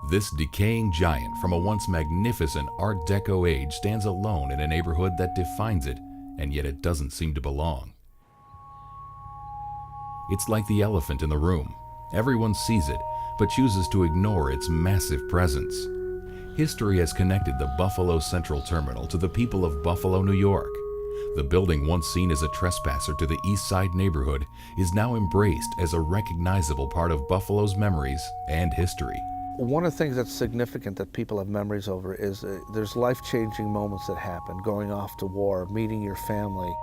This decaying giant from a once magnificent Art Deco age stands alone in a neighborhood that defines it, and yet it doesn't seem to belong. It's like the elephant in the room. Everyone sees it, but chooses to ignore its massive presence. History has connected the Buffalo Central Terminal to the people of Buffalo, New York. The building, once seen as a trespasser to the East Side neighborhood, is now embraced as a recognizable part of Buffalo's memories and history. One of the things that's significant that people have memories over is there's life-changing moments that happen, going off to war, meeting your family.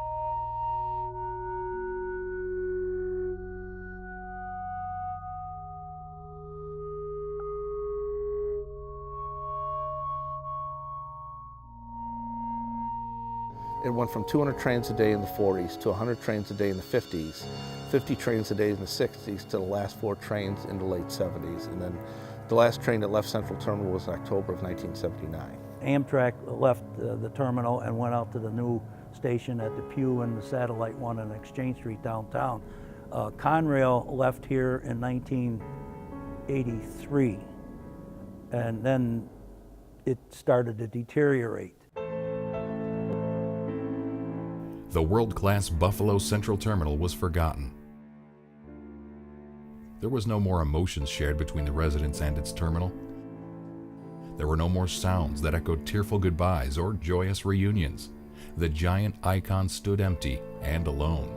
It went from 200 trains a day in the 40s to 100 trains a day in the 50s, 50 trains a day in the 60s, to the last 4 trains in the late 70s. And then the last train that left Central Terminal was October of 1979. Amtrak left the terminal and went out to the new station at the Pew and the satellite one on Exchange Street downtown. Conrail left here in 1983, and then it started to deteriorate. The world-class Buffalo Central Terminal was forgotten. There was no more emotions shared between the residents and its terminal. There were no more sounds that echoed tearful goodbyes or joyous reunions. The giant icon stood empty and alone.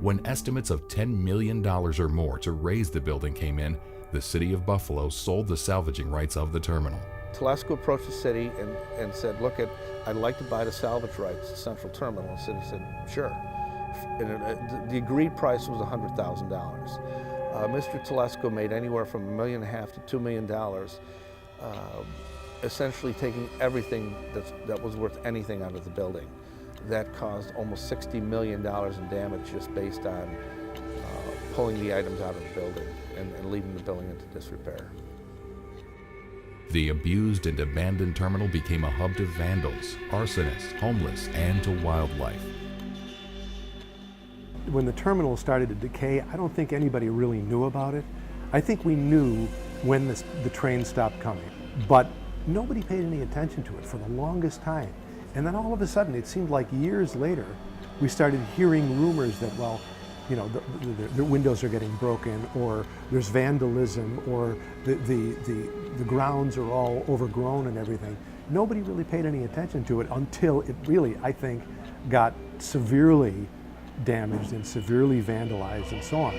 When estimates of $10 million or more to raise the building came in, the city of Buffalo sold the salvaging rights of the terminal. Telesco approached the city and said, look, I'd like to buy the salvage rights to Central Terminal. And the city said, sure. And the agreed price was $100,000. Mr. Telesco made anywhere from $1.5 million to $2 million, essentially taking everything that was worth anything out of the building. That caused almost $60 million in damage just based on pulling the items out of the building and leaving the building into disrepair. The abused and abandoned terminal became a hub to vandals, arsonists, homeless, and to wildlife. When the terminal started to decay, I don't think anybody really knew about it. I think we knew when the train stopped coming, but nobody paid any attention to it for the longest time. And then all of a sudden, it seemed like years later, we started hearing rumors that, well, you know, the windows are getting broken, or there's vandalism, or the grounds are all overgrown and everything. Nobody really paid any attention to it until it really, I think, got severely damaged and severely vandalized and so on.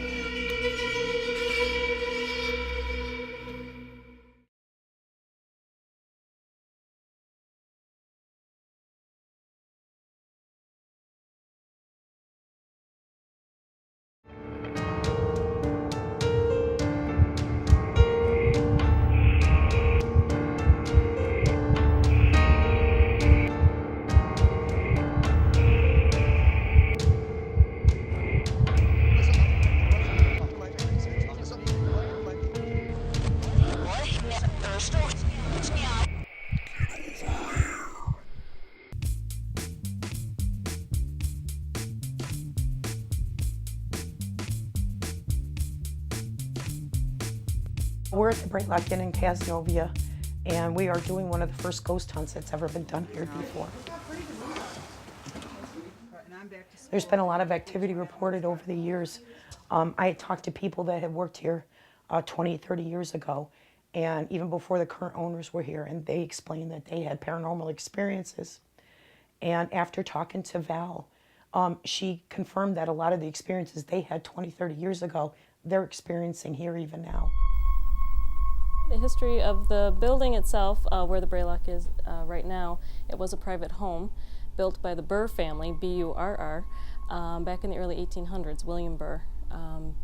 We're at the Braylock Inn in Casnovia, and we are doing one of the first ghost hunts that's ever been done here before. There's been a lot of activity reported over the years. I had talked to people that had worked here 20, 30 years ago, and even before the current owners were here, and they explained that they had paranormal experiences. And after talking to Val, she confirmed that a lot of the experiences they had 20, 30 years ago, they're experiencing here even now. The history of the building itself, where the Braylock is right now, it was a private home built by the Burr family, B-U-R-R, back in the early 1800s. William Burr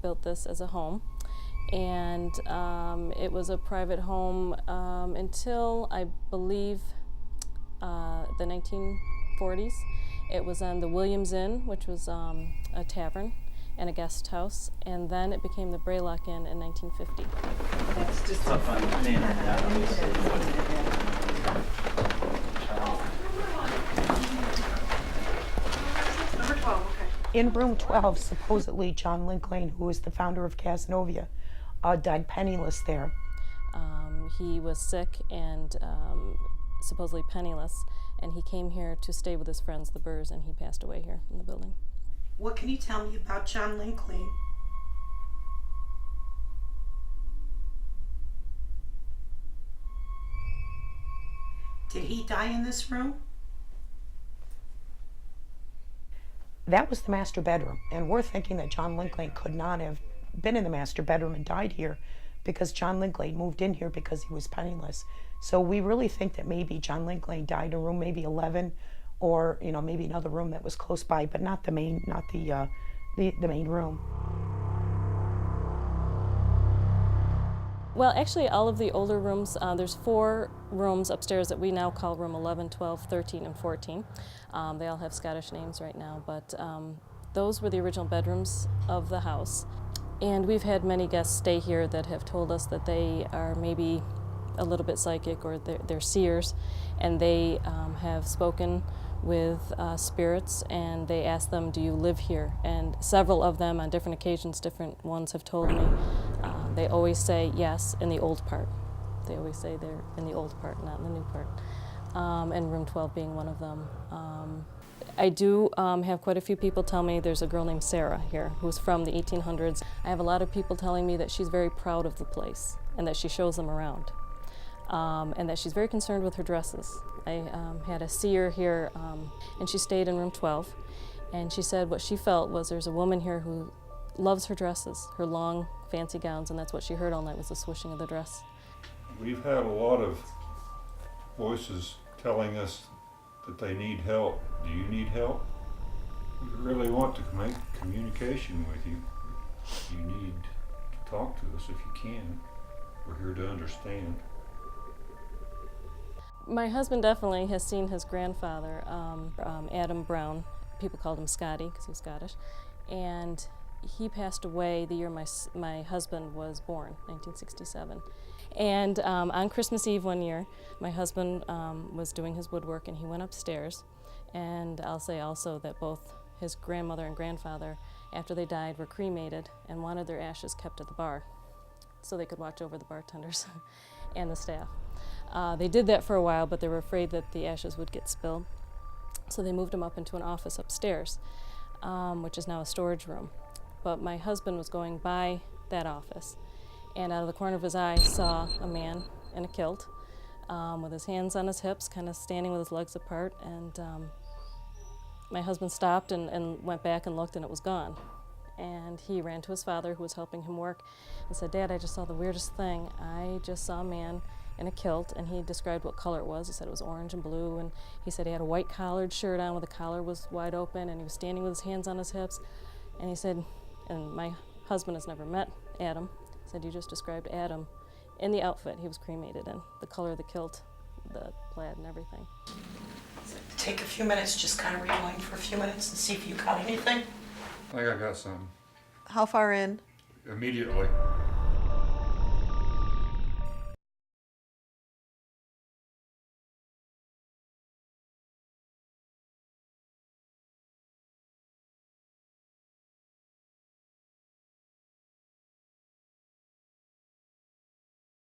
built this as a home. And it was a private home until, I believe, the 1940s. It was on the Williams Inn, which was a tavern and a guest house, and then it became the Braylock Inn in 1950. That's just a fun name. Number 12, okay. In room 12, supposedly John Linklane, who was the founder of Cazenovia, died penniless there. He was sick and supposedly penniless, and he came here to stay with his friends, the Burrs, and he passed away here in the building. What can you tell me about John Linklane? Did he die in this room? That was the master bedroom, and we're thinking that John Linklane could not have been in the master bedroom and died here because John Linklane moved in here because he was penniless. So we really think that maybe John Linklane died in room maybe 11, or maybe another room that was close by, but not the main, the main room. Well, actually, all of the older rooms, there's 4 rooms upstairs that we now call room 11, 12, 13, and 14. They all have Scottish names right now, but those were the original bedrooms of the house. And we've had many guests stay here that have told us that they are maybe a little bit psychic, or they're seers, and they have spoken with spirits, and they ask them, do you live here? And several of them on different occasions, different ones have told me, they always say yes in the old part. They always say they're in the old part, not in the new part. And room 12 being one of them. I do have quite a few people tell me there's a girl named Sarah here who's from the 1800s. I have a lot of people telling me that she's very proud of the place and that she shows them around. And that she's very concerned with her dresses. I had a seer here, and she stayed in room 12, and she said what she felt was there's a woman here who loves her dresses, her long, fancy gowns, and that's what she heard all night was the swishing of the dress. We've had a lot of voices telling us that they need help. Do you need help? We really want to make communication with you. You need to talk to us if you can. We're here to understand. My husband definitely has seen his grandfather, Adam Brown. People called him Scotty because he was Scottish. And he passed away the year my husband was born, 1967. And on Christmas Eve one year, my husband was doing his woodwork and he went upstairs. And I'll say also that both his grandmother and grandfather, after they died, were cremated and wanted their ashes kept at the bar so they could watch over the bartenders and the staff. They did that for a while, but they were afraid that the ashes would get spilled. So they moved him up into an office upstairs, which is now a storage room. But my husband was going by that office, and out of the corner of his eye saw a man in a kilt with his hands on his hips, kind of standing with his legs apart. And my husband stopped and went back and looked, and it was gone. And he ran to his father, who was helping him work, and said, "Dad, I just saw the weirdest thing. I just saw a man in a kilt," and he described what color it was. He said it was orange and blue, and he said he had a white collared shirt on where the collar was wide open, and he was standing with his hands on his hips. And he said, and my husband has never met Adam, he said, "You just described Adam in the outfit he was cremated in, the color of the kilt, the plaid and everything." Take a few minutes, just kind of rewind for a few minutes and see if you caught anything. I think I got some. How far in? Immediately.